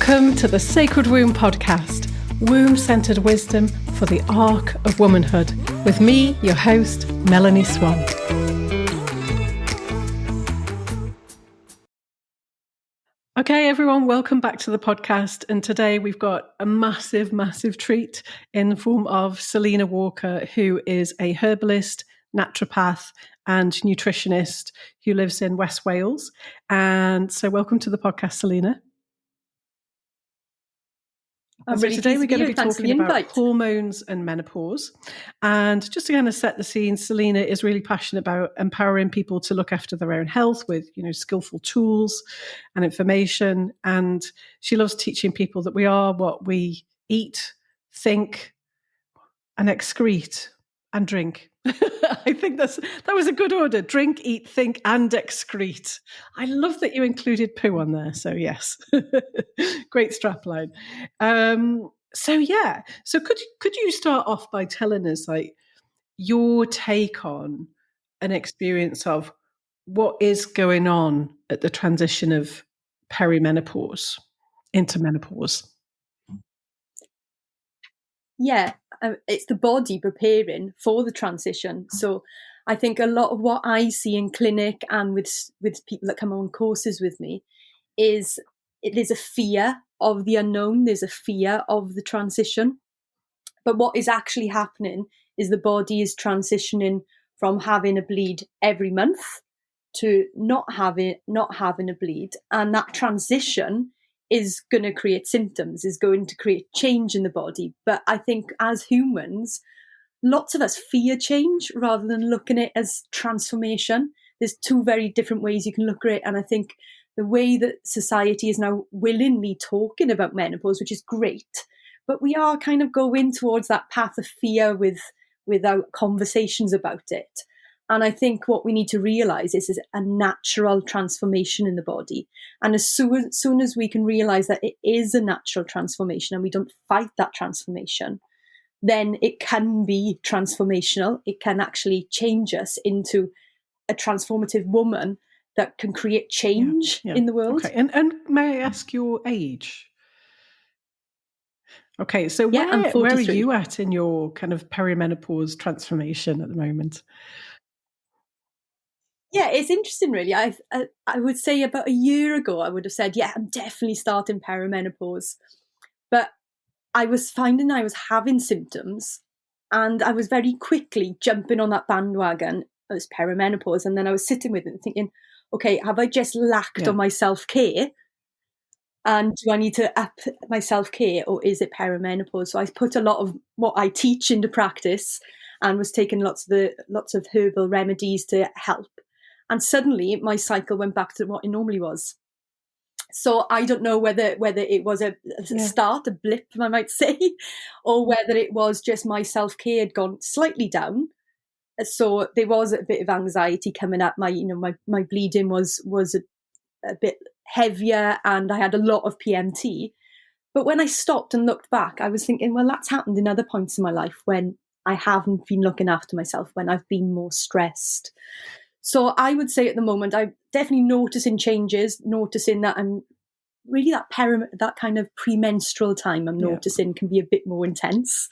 Welcome to the Sacred Womb podcast, womb-centered wisdom for the arc of womanhood, with me, your host, Melanie Swan. Okay, everyone, welcome back to the podcast. And today we've got a massive, massive treat in the form of Salena Walker, who is a herbalist, naturopath, and nutritionist who lives in West Wales. And so welcome to the podcast, Salena. I'm so really today we're going to be Thanks talking about hormones and menopause. And just to kind of set the scene, Salena is really passionate about empowering people to look after their own health with, skillful tools and information. And she loves teaching people that we are what we eat, think, and excrete and drink. I think that was a good order. Drink, eat, think, and excrete. I love that you included poo on there. So yes, great strapline. So could you start off by telling us like your take on an experience of what is going on at the transition of perimenopause into menopause? Yeah, it's the body preparing for the transition. So I think a lot of what I see in clinic and with people that come on courses with me is there's a fear of the unknown. There's a fear of the transition. But what is actually happening is the body is transitioning from having a bleed every month to not having a bleed. And that transition is going to create symptoms, is going to create change in the body. But I think as humans, lots of us fear change rather than looking at it as transformation. There's two very different ways you can look at it. And I think the way that society is now willingly talking about menopause, which is great, but we are kind of going towards that path of fear without conversations about it. And I think what we need to realize is a natural transformation in the body. And as soon as we can realize that it is a natural transformation and we don't fight that transformation, then it can be transformational. It can actually change us into a transformative woman that can create change in the world. Okay. And may I ask your age? Okay, so where are you at in your kind of perimenopause transformation at the moment? Yeah, it's interesting, really. I would say about a year ago, I would have said, yeah, I'm definitely starting perimenopause. But I was finding I was having symptoms and I was very quickly jumping on that bandwagon as perimenopause. And then I was sitting with it and thinking, okay, have I just lacked on my self-care? And do I need to up my self-care or is it perimenopause? So I put a lot of what I teach into practice and was taking lots of herbal remedies to help. And suddenly my cycle went back to what it normally was. So I don't know whether it was a start, a blip, I might say, or whether it was just my self-care had gone slightly down. So there was a bit of anxiety coming up. My bleeding was a bit heavier and I had a lot of PMT. But when I stopped and looked back, I was thinking, well, that's happened in other points in my life when I haven't been looking after myself, when I've been more stressed. So I would say at the moment, I'm definitely noticing changes, noticing that I'm really that kind of premenstrual time I'm noticing can be a bit more intense.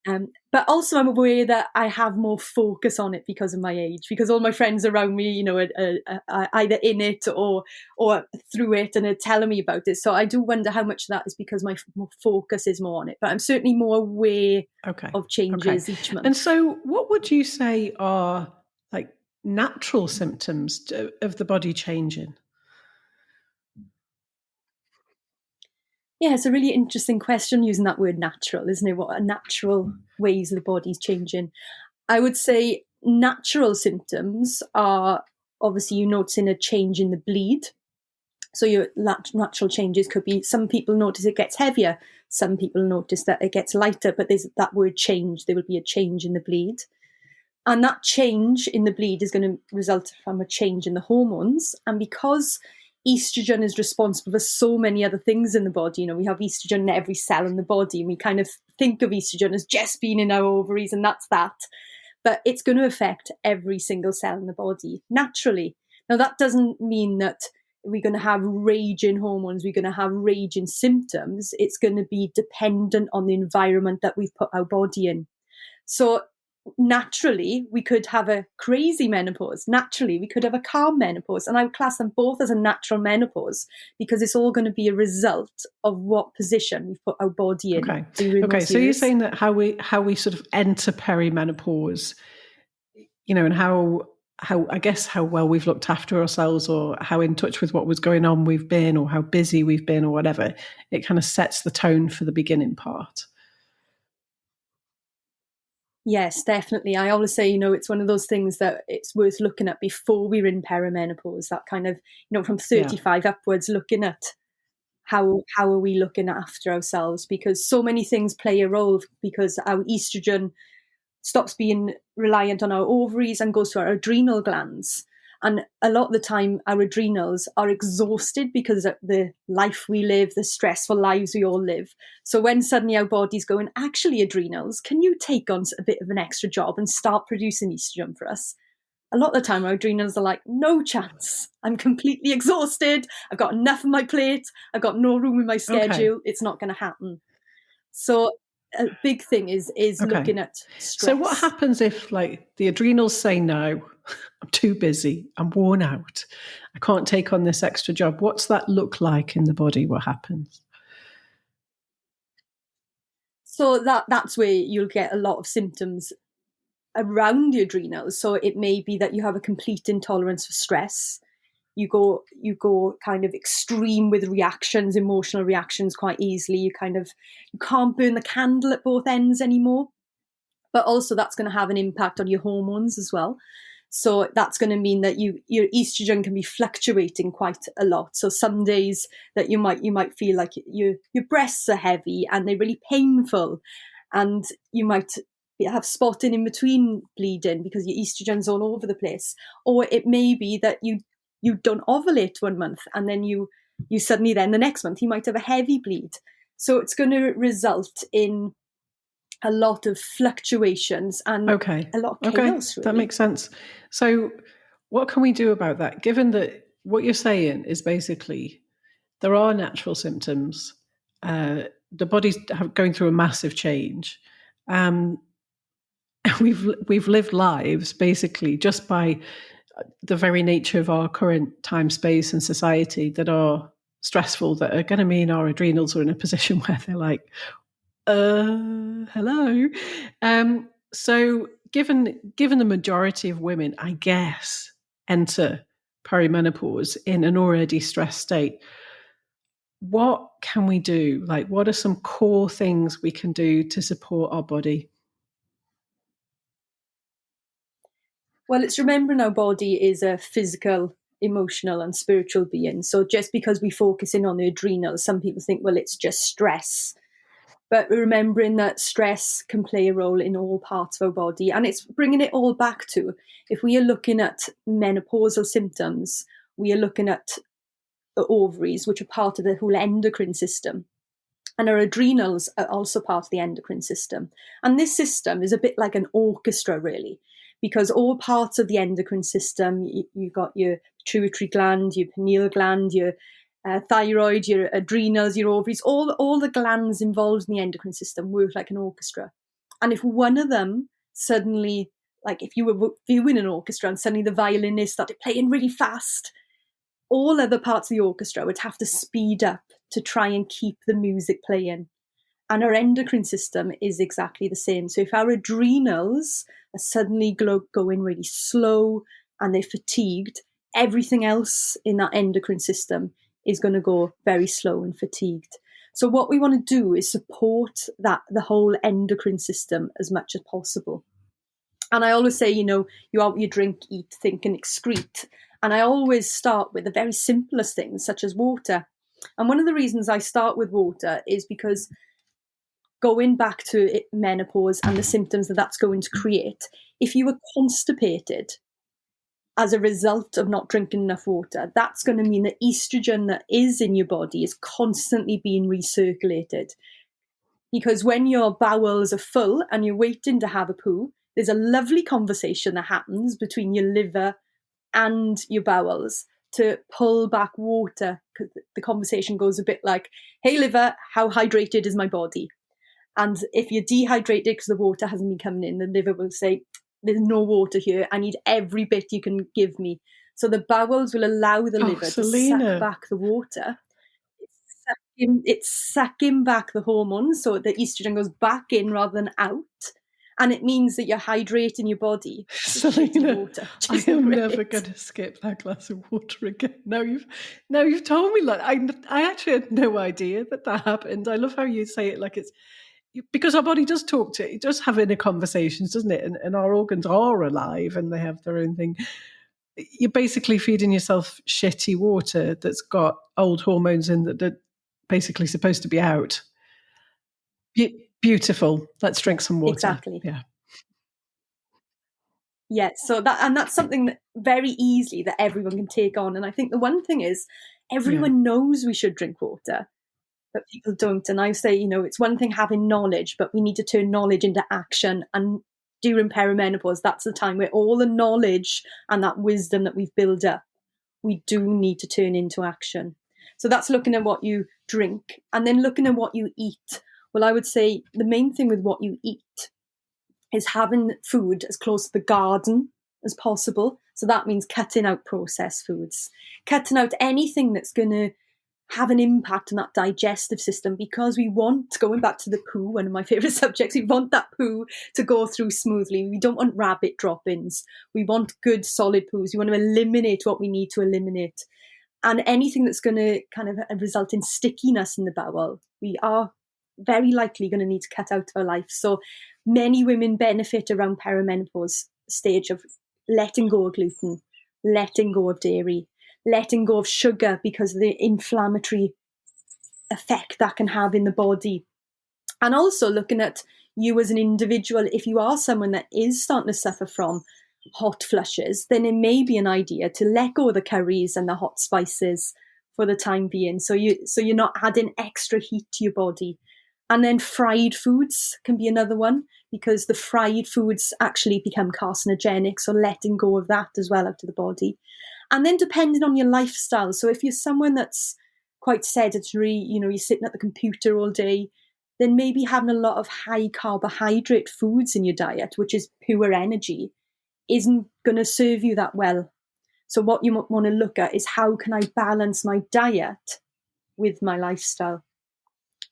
But also I'm aware that I have more focus on it because of my age, because all my friends around me, are either in it or through it and are telling me about it. So I do wonder how much that is because my focus is more on it. But I'm certainly more aware of changes each month. And so what would you say are like natural symptoms of the body changing? Yeah, it's a really interesting question using that word natural, isn't it? What are natural ways the body's changing? I would say natural symptoms are obviously you noticing a change in the bleed. So your natural changes could be, some people notice it gets heavier, some people notice that it gets lighter, but there's that word change, there will be a change in the bleed. And that change in the bleed is going to result from a change in the hormones. And because estrogen is responsible for so many other things in the body, we have estrogen in every cell in the body, and we kind of think of estrogen as just being in our ovaries, and that's that. But it's going to affect every single cell in the body naturally. Now, that doesn't mean that we're going to have raging hormones, we're going to have raging symptoms. It's going to be dependent on the environment that we've put our body in. So naturally, we could have a crazy menopause. Naturally, we could have a calm menopause. And I would class them both as a natural menopause, because it's all going to be a result of what position we've put our body in. Okay. So you're saying that how we sort of enter perimenopause, and how I guess how well we've looked after ourselves, or how in touch with what was going on we've been, or how busy we've been, or whatever, it kind of sets the tone for the beginning part. Yes, definitely. I always say, it's one of those things that it's worth looking at before we're in perimenopause, that kind of, from 35 upwards, looking at how are we looking after ourselves, because so many things play a role, because our estrogen stops being reliant on our ovaries and goes to our adrenal glands. And a lot of the time, our adrenals are exhausted because of the life we live, the stressful lives we all live. So when suddenly our body's going, actually, adrenals, can you take on a bit of an extra job and start producing estrogen for us? A lot of the time, our adrenals are like, no chance. I'm completely exhausted. I've got enough on my plate. I've got no room in my schedule. It's not going to happen. So a big thing is looking at stress. So what happens if, like, the adrenals say, no, I'm too busy, I'm worn out, I can't take on this extra job? What's that look like in the body? What happens? So that's where you'll get a lot of symptoms around the adrenals. So it may be that you have a complete intolerance for stress. You go kind of extreme with reactions, emotional reactions, quite easily. You can't burn the candle at both ends anymore. But also that's going to have an impact on your hormones as well. So that's going to mean that your estrogen can be fluctuating quite a lot. So some days that you might feel like your breasts are heavy and they're really painful, and you might have spotting in between bleeding because your estrogen's all over the place. Or it may be that you don't ovulate 1 month, and then you suddenly, then the next month you might have a heavy bleed. So it's going to result in a lot of fluctuations and a lot of chaos. Really. That makes sense. So what can we do about that, given that what you're saying is basically there are natural symptoms, the body's going through a massive change, we've lived lives basically just by the very nature of our current time, space and society that are stressful, that are going to mean our adrenals are in a position where they're like, hello. So given the majority of women, I guess, enter perimenopause in an already stressed state, what can we do? Like, what are some core things we can do to support our body? Well, it's remembering our body is a physical, emotional and spiritual being. So just because we focus in on the adrenals, some people think, well, it's just stress. But remembering that stress can play a role in all parts of our body. And it's bringing it all back to, if we are looking at menopausal symptoms, we are looking at the ovaries, which are part of the whole endocrine system. And our adrenals are also part of the endocrine system. And this system is a bit like an orchestra, really, because all parts of the endocrine system, you've got your pituitary gland, your pineal gland, your thyroid, your adrenals, your ovaries, all the glands involved in the endocrine system work like an orchestra. And if one of them suddenly, like if you were viewing an orchestra and suddenly the violinist started playing really fast, all other parts of the orchestra would have to speed up to try and keep the music playing. And our endocrine system is exactly the same. So if our adrenals are suddenly going really slow and they're fatigued, everything else in that endocrine system is going to go very slow and fatigued. So what we want to do is support the whole endocrine system as much as possible. And I always say, you drink, eat, think and excrete. And I always start with the very simplest things, such as water. And one of the reasons I start with water is because going back to menopause and the symptoms that's going to create, if you are constipated as a result of not drinking enough water, that's going to mean that estrogen that is in your body is constantly being recirculated. Because when your bowels are full and you're waiting to have a poo, there's a lovely conversation that happens between your liver and your bowels to pull back water, because the conversation goes a bit like, hey liver, how hydrated is my body? And if you're dehydrated because the water hasn't been coming in, the liver will say, there's no water here, I need every bit you can give me. So the bowels will allow the liver to suck back the water. It's sucking back the hormones, so the estrogen goes back in rather than out. And it means that you're hydrating your body. Salena, water, I am never going to skip that glass of water again. Now you've told me. Like I actually had no idea that happened. I love how you say it like it's because our body does talk to it does have inner conversations, doesn't it? And our organs are alive and they have their own thing. You're basically feeding yourself shitty water that's got old hormones in that are basically supposed to be out. Beautiful. Let's drink some water. Exactly. Yeah. Yeah. So that's something that very easily that everyone can take on. And I think the one thing is everyone knows we should drink water, but people don't. And I say, it's one thing having knowledge, but we need to turn knowledge into action. And during perimenopause, that's the time where all the knowledge and that wisdom that we've built up, we do need to turn into action. So that's looking at what you drink and then looking at what you eat. Well, I would say the main thing with what you eat is having food as close to the garden as possible. So that means cutting out processed foods, cutting out anything that's going to have an impact on that digestive system, because we want, going back to the poo, one of my favorite subjects, we want that poo to go through smoothly. We don't want rabbit drop-ins. We want good solid poos. We want to eliminate what we need to eliminate. And anything that's going to kind of result in stickiness in the bowel, we are very likely going to need to cut out of our life. So many women benefit around perimenopause stage of letting go of gluten, letting go of dairy, letting go of sugar because of the inflammatory effect that can have in the body. And also looking at you as an individual. If you are someone that is starting to suffer from hot flushes, then it may be an idea to let go of the curries and the hot spices for the time being. So you're not adding extra heat to your body. And then fried foods can be another one, because the fried foods actually become carcinogenic. So letting go of that as well out of the body. And then depending on your lifestyle. So if you're someone that's quite sedentary, you're sitting at the computer all day, then maybe having a lot of high carbohydrate foods in your diet, which is pure energy, isn't going to serve you that well. So what you want to look at is, how can I balance my diet with my lifestyle?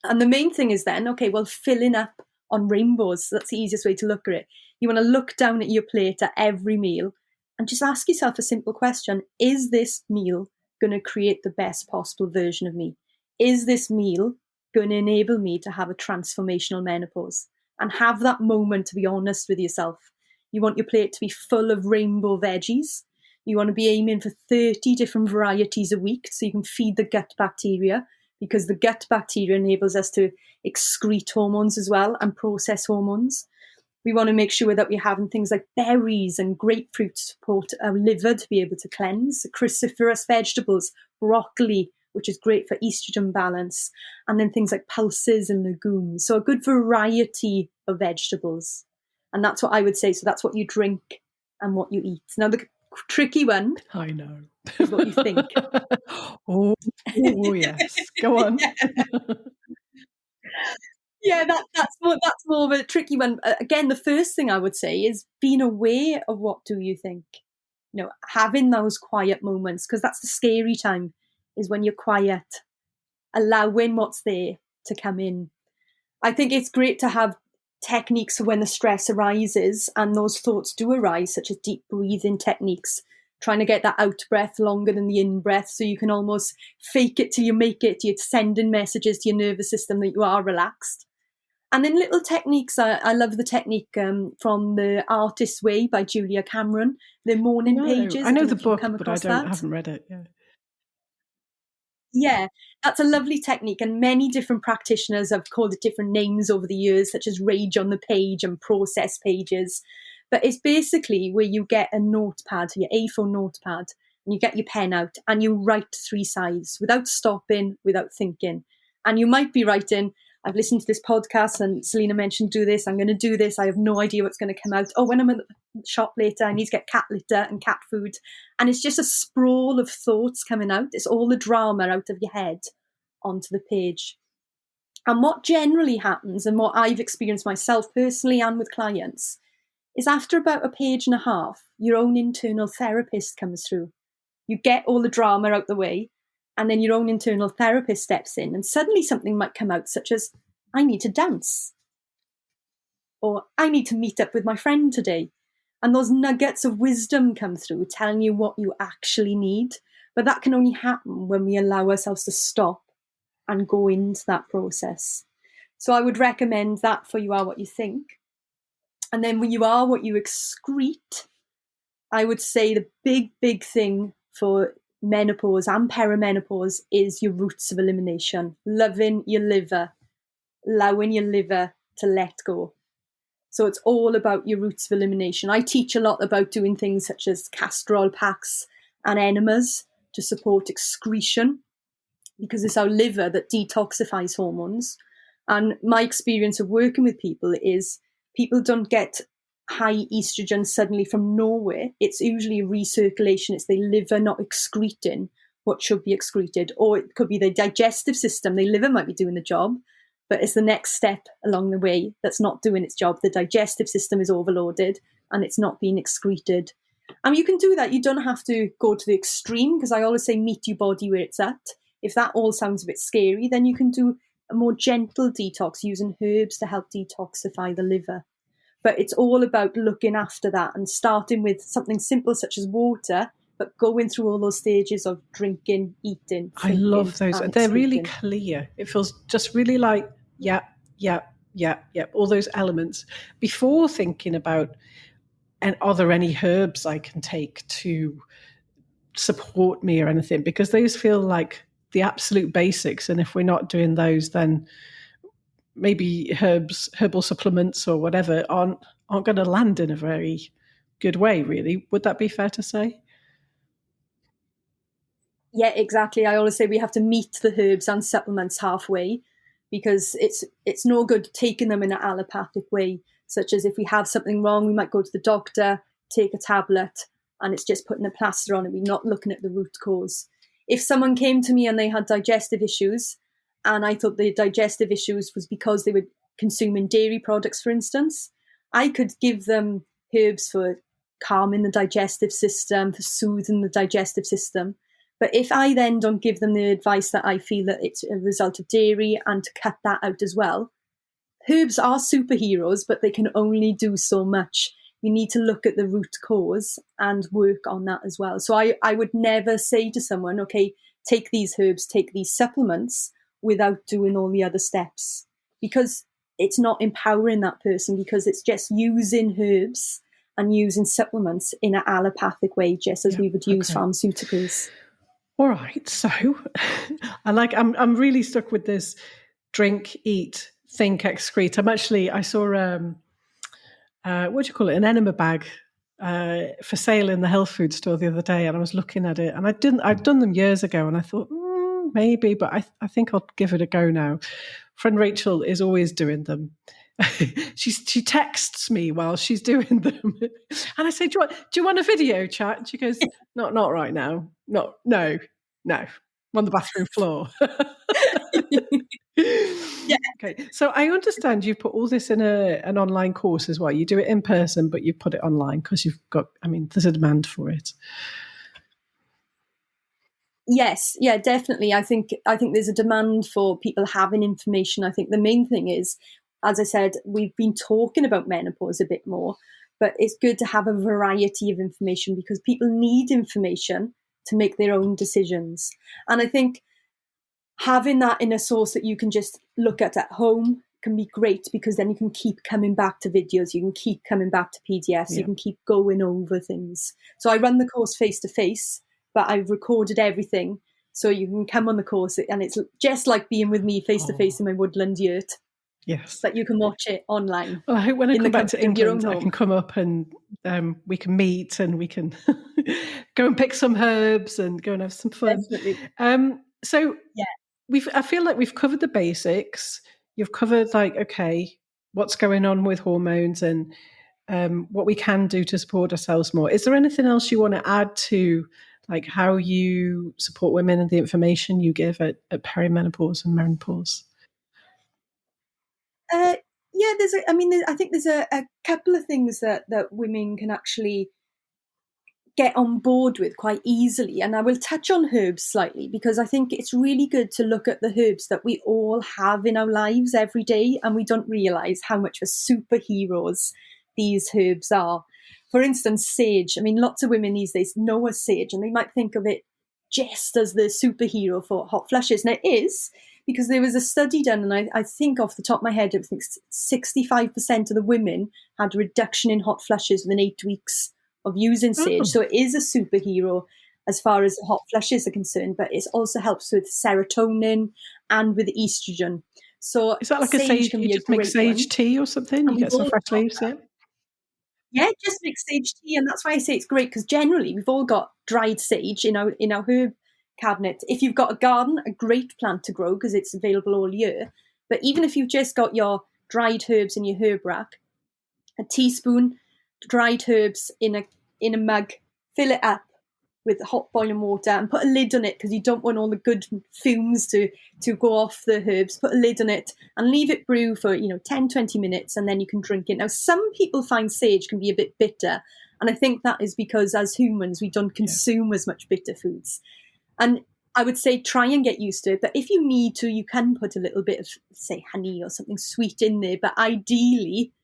And the main thing is then, okay, well, filling up on rainbows. That's the easiest way to look at it. You want to look down at your plate at every meal and just ask yourself a simple question. Is this meal going to create the best possible version of me? Is this meal going to enable me to have a transformational menopause? And have that moment to be honest with yourself. You want your plate to be full of rainbow veggies. You want to be aiming for 30 different varieties a week so you can feed the gut bacteria, because the gut bacteria enables us to excrete hormones as well and process hormones. We want to make sure that we're having things like berries and grapefruit to support our liver to be able to cleanse, cruciferous vegetables, broccoli, which is great for estrogen balance, and then things like pulses and legumes. So a good variety of vegetables. And that's what I would say. So that's what you drink and what you eat. Now, the tricky one, I know, is what you think. oh yes, go on. Yeah, that's more of a tricky one. Again, the first thing I would say is being aware of what do you think. Having those quiet moments, because that's the scary time, is when you're quiet, allowing what's there to come in. I think it's great to have techniques for when the stress arises and those thoughts do arise, such as deep breathing techniques, trying to get that out breath longer than the in breath, so you can almost fake it till you make it. You're sending messages to your nervous system that you are relaxed. And then little techniques. I love the technique from The Artist's Way by Julia Cameron, the morning pages. I know the book, but I haven't read it. Yeah, that's a lovely technique, and many different practitioners have called it different names over the years, such as Rage on the Page and Process Pages. But it's basically where you get a notepad, your A4 notepad, and you get your pen out and you write 3 sides without stopping, without thinking. And you might be writing, I've listened to this podcast and Salena mentioned do this, I'm going to do this, I have no idea what's going to come out. Oh, when I'm at the shop later, I need to get cat litter and cat food. And it's just a sprawl of thoughts coming out. It's all the drama out of your head onto the page. And what generally happens, and what I've experienced myself personally and with clients, is after about a page and a half, your own internal therapist comes through. You get all the drama out the way, and then your own internal therapist steps in, and suddenly something might come out, such as, I need to dance, or I need to meet up with my friend today. And those nuggets of wisdom come through, telling you what you actually need. But that can only happen when we allow ourselves to stop and go into that process. So I would recommend that for You Are What You Think. And then when you are what you excrete, I would say the big thing for menopause and perimenopause is your roots of elimination. Loving your liver, allowing your liver to let go. So it's all about your roots of elimination. I teach a lot about doing things such as castor oil packs and enemas to support excretion, because it's our liver that detoxifies hormones. And my experience of working with people is people don't get high estrogen suddenly from nowhere. It's usually recirculation. It's the liver not excreting what should be excreted. Or it could be the digestive system. The liver might be doing the job, but it's the next step along the way that's not doing its job. The digestive system is overloaded and it's not being excreted. And you can do that. You don't have to go to the extreme, because I always say meet your body where it's at. If that all sounds a bit scary, then you can do a more gentle detox using herbs to help detoxify the liver. But it's all about looking after that and starting with something simple such as water, but going through all those stages of drinking, eating, I thinking. love those. And They're really sleeping. clear. It feels just really like, yeah, all those elements before thinking about, and are there any herbs I can take to support me or anything? Because those feel like the absolute basics. And if we're not doing those, then maybe herbal supplements or whatever aren't going to land in a very good way, really. Would that be fair to say? Yeah, exactly. I always say we have to meet the herbs and supplements halfway, because it's no good taking them in an allopathic way, such as if we have something wrong, we might go to the doctor, take a tablet, and it's just putting a plaster on it. We're not looking at the root cause. If someone came to me and they had digestive issues, and I thought the digestive issues was because they were consuming dairy products, for instance, I could give them herbs for calming the digestive system, for soothing the digestive system. But if I then don't give them the advice that I feel that it's a result of dairy, and to cut that out as well, herbs are superheroes, but they can only do so much. You need to look at the root cause and work on that as well. So I would never say to someone, okay, take these herbs, take these supplements, without doing all the other steps, because it's not empowering that person, because it's just using herbs and using supplements in an allopathic way, just as we would use pharmaceuticals. All right, so I'm really stuck with this drink, eat, think, excrete. I saw what do you call it, an enema bag for sale in the health food store the other day, and I was looking at it, and I'd done them years ago, and I thought maybe, but I think I'll give it a go now. Friend Rachel is always doing them. She texts me while she's doing them, and I say, "Do you want a video chat?" And she goes, "Not right now. No. I'm on the bathroom floor." Yeah. Okay, so I understand you've put all this in an online course as well. You do it in person, but you put it online because there's a demand for it. Yes, yeah, definitely. I think there's a demand for people having information. I think the main thing is, as I said, we've been talking about menopause a bit more, but it's good to have a variety of information, because people need information to make their own decisions. And I think having that in a source that you can just look at home can be great, because then you can keep coming back to videos, you can keep coming back to PDFs, you can keep going over things. So I run the course face to face, but I've recorded everything, so you can come on the course, and it's just like being with me face to face in my woodland yurt. Yes, but you can watch it online. Well, I hope when I in come the back to comfort of your own England, I home. can come up and we can meet, and we can go and pick some herbs and go and have some fun. Definitely. So Yeah. I feel like we've covered the basics. You've covered, like, okay, what's going on with hormones and what we can do to support ourselves more. Is there anything else you want to add to, like, how you support women and the information you give at perimenopause and menopause? Yeah, I think there's a couple of things that women can actually get on board with quite easily. And I will touch on herbs slightly because I think it's really good to look at the herbs that we all have in our lives every day, and we don't realize how much of superheroes these herbs are. For instance, sage. I mean, lots of women these days know a sage, and they might think of it just as the superhero for hot flushes. And it is, because there was a study done, and I think off the top of my head, I think 65% of the women had a reduction in hot flushes within 8 weeks of using sage. Oh. So it is a superhero as far as hot flushes are concerned, but it also helps with serotonin and with estrogen. So is that like a sage? You just make sage tea or something? You get some fresh leaves, yeah? Yeah, just make sage tea, and that's why I say it's great, because generally we've all got dried sage in our herb cabinet. If you've got a garden, a great plant to grow because it's available all year. But even if you've just got your dried herbs in your herb rack, a teaspoon dried herbs in a mug, fill it up with hot boiling water and put a lid on it, because you don't want all the good fumes to go off the herbs. Put a lid on it and leave it brew for 10-20 minutes, and then you can drink it. Now, some people find sage can be a bit bitter, and I think that is because as humans we don't consume as much bitter foods. And I would say try and get used to it, but if you need to, you can put a little bit of, say, honey or something sweet in there, but ideally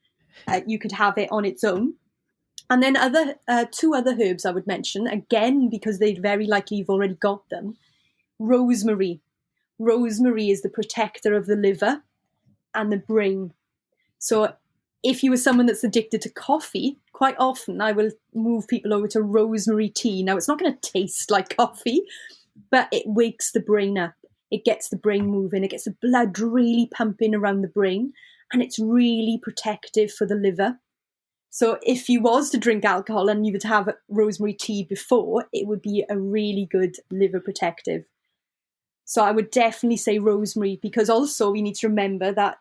you could have it on its own. And then two other herbs I would mention, again, because they very likely you've already got them. Rosemary. Rosemary is the protector of the liver and the brain. So if you were someone that's addicted to coffee, quite often I will move people over to rosemary tea. Now, it's not going to taste like coffee, but it wakes the brain up. It gets the brain moving. It gets the blood really pumping around the brain, and it's really protective for the liver. So if you was to drink alcohol and you would have rosemary tea before, it would be a really good liver protective. So I would definitely say rosemary, because also we need to remember that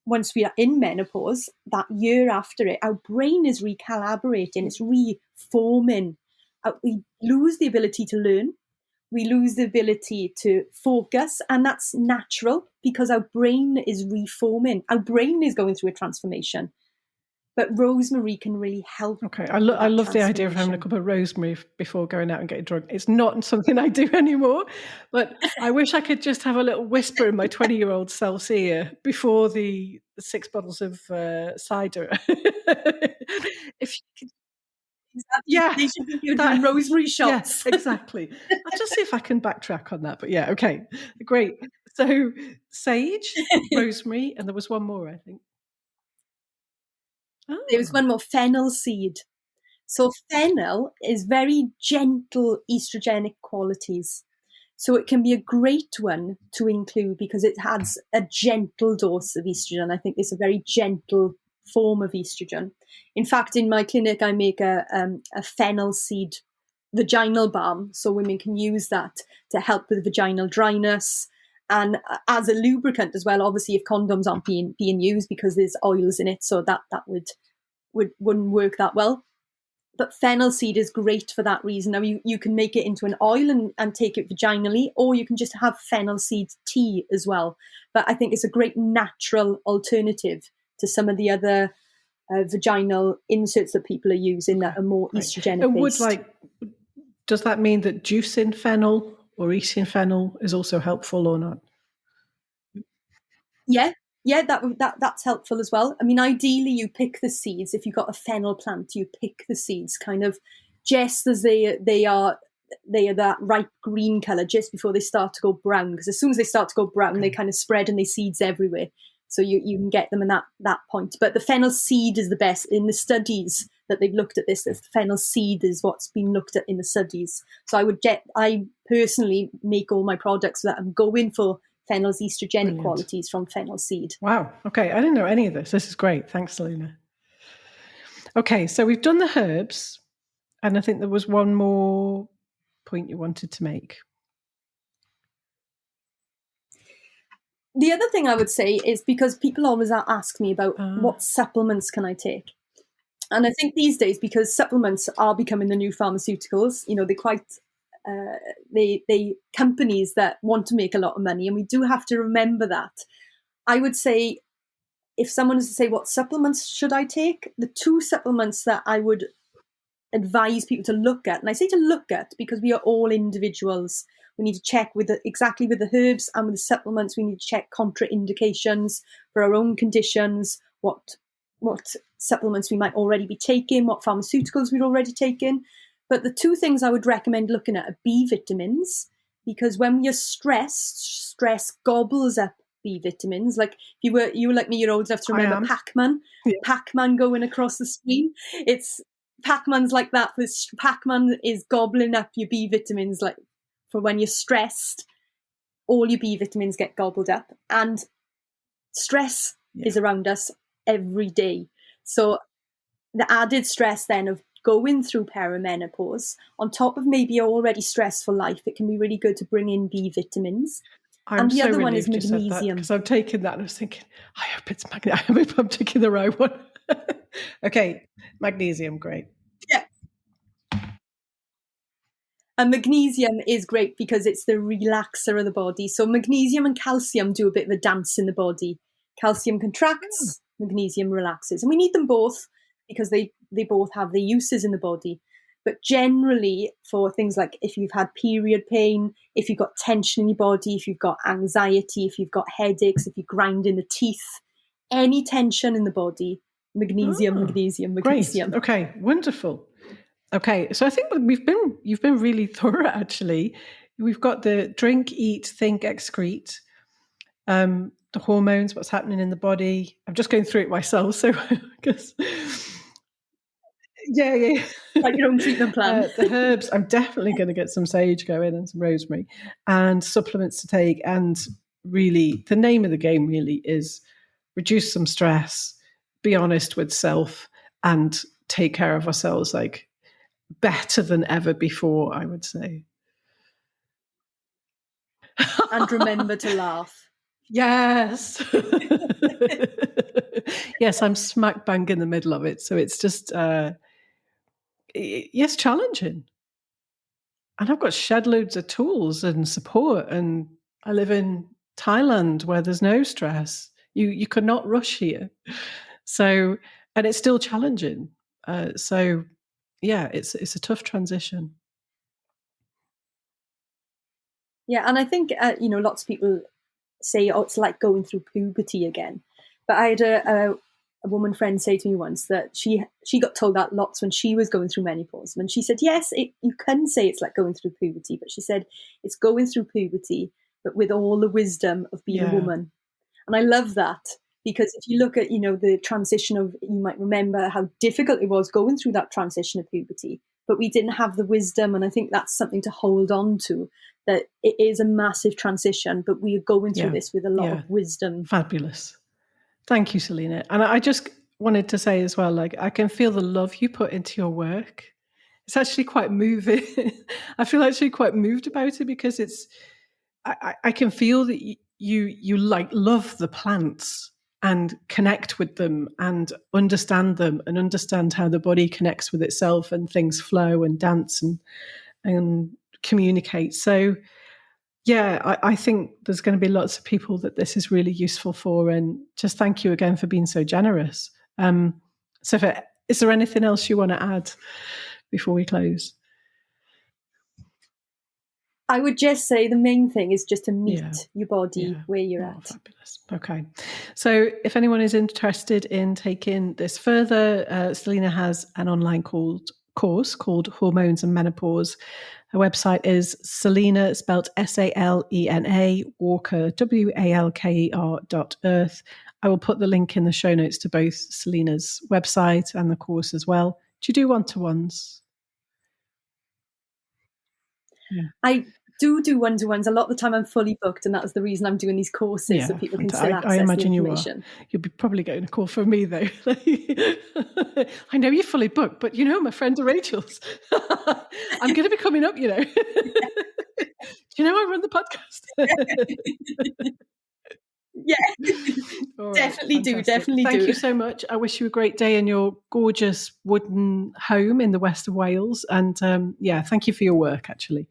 once we are in menopause, that year after it, our brain is recalibrating, it's reforming. We lose the ability to learn. We lose the ability to focus, and that's natural because our brain is reforming. Our brain is going through a transformation. But rosemary can really help. Okay, I love the idea of having a cup of rosemary before going out and getting drunk. It's not something I do anymore, but I wish I could just have a little whisper in my 20-year-old self's ear before the 6 bottles of cider. If you could, yeah, they should be doing rosemary shots. Yeah, exactly. I'll just see if I can backtrack on that. But yeah, okay, great. So sage, rosemary, and there was one more, I think. Oh. There was one more, fennel seed. So fennel is very gentle estrogenic qualities. So it can be a great one to include because it has a gentle dose of estrogen. I think it's a very gentle form of estrogen. In fact, in my clinic, I make a fennel seed vaginal balm, so women can use that to help with vaginal dryness and as a lubricant as well. Obviously, if condoms aren't being used because there's oils in it, so that wouldn't work that well. But fennel seed is great for that reason. Now, you can make it into an oil and take it vaginally, or you can just have fennel seed tea as well. But I think it's a great natural alternative to some of the other vaginal inserts that people are using that are more estrogenic based. Does that mean that juicing fennel or eating fennel is also helpful or not? Yeah, that's helpful as well. I mean, ideally, you pick the seeds. If you've got a fennel plant, you pick the seeds kind of just as they are that ripe green color, just before they start to go brown. Because as soon as they start to go brown, they kind of spread and they seeds everywhere. So you can get them in that point. But the fennel seed is the best. In the studies that they've looked at this, the fennel seed is what's been looked at in the studies. So I personally make all my products that I'm going for fennel's estrogenic qualities from fennel seed. Wow. Okay. I didn't know any of this. This is great. Thanks, Salena. Okay. So we've done the herbs, and I think there was one more point you wanted to make. The other thing I would say is, because people always ask me about what supplements can I take. And I think these days, because supplements are becoming the new pharmaceuticals, they're quite they companies that want to make a lot of money, and we do have to remember that. I would say, if someone was to say, what supplements should I take? The two supplements that I would advise people to look at, and I say to look at because we are all individuals. We need to check exactly with the herbs and with the supplements. We need to check contraindications for our own conditions, what supplements we might already be taking, what pharmaceuticals we'd already taken. But the two things I would recommend looking at are B vitamins, because when you're stressed, stress gobbles up B vitamins. Like you were like me, you're old enough to remember Pac-Man. Yeah. Pac-Man going across the screen. Pac-Man's like that. Pac-Man is gobbling up your B vitamins, like for when you're stressed. All your B vitamins get gobbled up, and stress is around us every day. So the added stress then of going through perimenopause, on top of maybe your already stressful life, it can be really good to bring in B vitamins. And the other one is magnesium. Because I'm taking that and I was thinking, I hope it's magnesium. I hope I'm taking the right one. Okay, magnesium, great. Yeah. And magnesium is great because it's the relaxer of the body. So magnesium and calcium do a bit of a dance in the body. Calcium contracts, magnesium relaxes. And we need them both because they both have their uses in the body. But generally, for things like if you've had period pain, if you've got tension in your body, if you've got anxiety, if you've got headaches, if you're grinding the teeth, any tension in the body, magnesium. Great. Okay, wonderful. Okay, so I think you've been really thorough, actually. We've got the drink, eat, think, excrete, the hormones, what's happening in the body. I'm just going through it myself, so I guess... Yeah. Like your own treatment plan. The herbs, I'm definitely going to get some sage going and some rosemary, and supplements to take. And really, the name of the game really is reduce some stress, be honest with self, and take care of ourselves like better than ever before, I would say. And remember to laugh. Yes. Yes, I'm smack bang in the middle of it. So it's just... yes, challenging. And I've got shed loads of tools and support, and I live in Thailand where there's no stress. You could not rush here. So, and it's still challenging. So yeah, it's a tough transition. Yeah, and I think lots of people say, oh, it's like going through puberty again. But I had a woman friend say to me once that she got told that lots when she was going through menopause. And she said, yes, you can say it's like going through puberty, but she said it's going through puberty, but with all the wisdom of being a woman. And I love that, because if you look at, the transition of, you might remember how difficult it was going through that transition of puberty, but we didn't have the wisdom. And I think that's something to hold on to, that it is a massive transition, but we are going through this with a lot of wisdom. Fabulous. Thank you, Salena. And I just wanted to say as well, like, I can feel the love you put into your work. It's actually quite moving. I feel actually quite moved about it, because I can feel that you like love the plants and connect with them and understand them and understand how the body connects with itself and things flow and dance and communicate. So yeah, I think there's going to be lots of people that this is really useful for, and just thank you again for being so generous. So is there anything else you want to add before we close? I would just say the main thing is just to meet your body where you're at. Fabulous. Okay. So if anyone is interested in taking this further, Salena has an online course called Hormones and Menopause. Her website is Salena, spelled Salena, Walker, WALKER.earth. I will put the link in the show notes to both Selena's website and the course as well. Do you do one-to-ones? Yeah. I do one-to-ones. A lot of the time I'm fully booked, and that's the reason I'm doing these courses, so people can still access the information. You'll be probably getting a call from me, though. I know you're fully booked, but my friend Rachel's. I'm going to be coming up, Do you know I run the podcast? Yeah. All right, Definitely do. fantastic. Definitely Thank do. you so much. I wish you a great day in your gorgeous wooden home in the west of Wales. And yeah, thank you for your work, actually.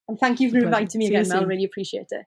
And thank you for A pleasure. inviting me See you again, Mel. soon. Really appreciate it.